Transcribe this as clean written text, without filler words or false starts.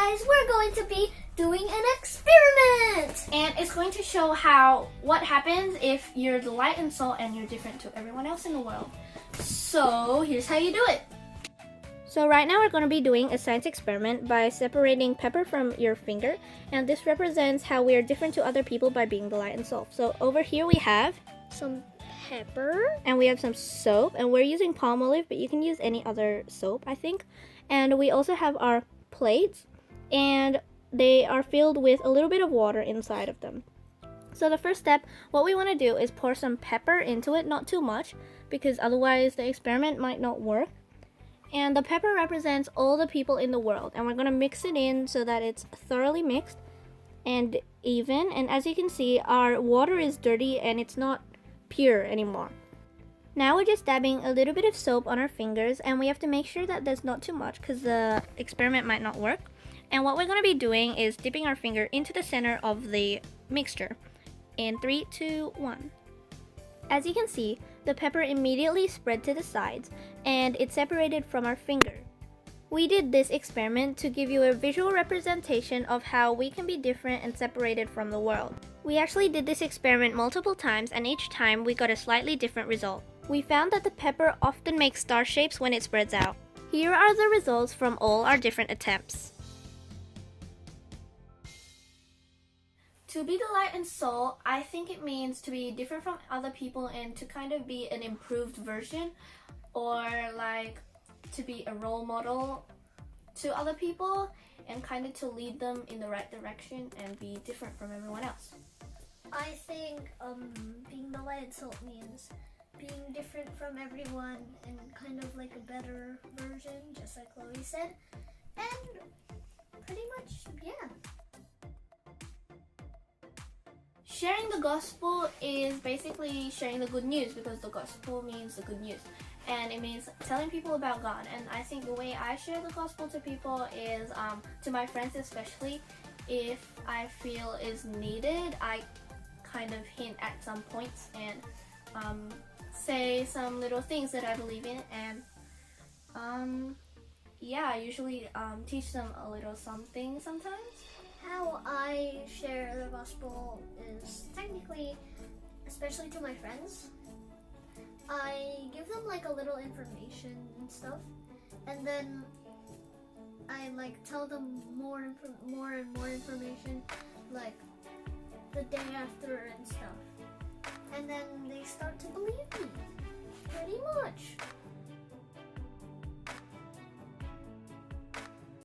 guys, we're going to be doing an experiment! And it's going to show what happens if you're the light and salt and you're different to everyone else in the world. So here's how you do it. So right now we're going to be doing a science experiment by separating pepper from your finger, and this represents how we are different to other people by being the light and salt. So over here we have some pepper, and we have some soap, and we're using Palmolive, but you can use any other soap, I think. And we also have our plates, and they are filled with a little bit of water inside of them. So the first step, what we want to do is pour some pepper into it, not too much, because otherwise the experiment might not work. And the pepper represents all the people in the world, and we're going to mix it in so that it's thoroughly mixed and even. And as you can see, our water is dirty and it's not pure anymore. Now we're just dabbing a little bit of soap on our fingers, and we have to make sure that there's not too much because the experiment might not work. And what we're going to be doing is dipping our finger into the center of the mixture in 3, 2, 1. As you can see, the pepper immediately spread to the sides and it separated from our finger. We did this experiment to give you a visual representation of how we can be different and separated from the world. We actually did this experiment multiple times, and each time we got a slightly different result. We found that the pepper often makes star shapes when it spreads out. Here are the results from all our different attempts. To be the light and salt, I think it means to be different from other people and to kind of be an improved version, or like to be a role model to other people and kind of to lead them in the right direction and be different from everyone else. I think being the light and salt means being different from everyone and kind of like a better version, just like Chloe said. And pretty much, yeah. Sharing the gospel is basically sharing the good news, because the gospel means the good news. And it means telling people about God. And I think the way I share the gospel to people is, to my friends especially, if I feel is needed, I kind of hint at some points and say some little things that I believe in. And yeah, I usually teach them a little something sometimes. How I share the gospel is technically, especially to my friends, I give them like a little information and stuff, and then I like tell them more and more information, like the day after and stuff, and then they start to believe me, pretty much.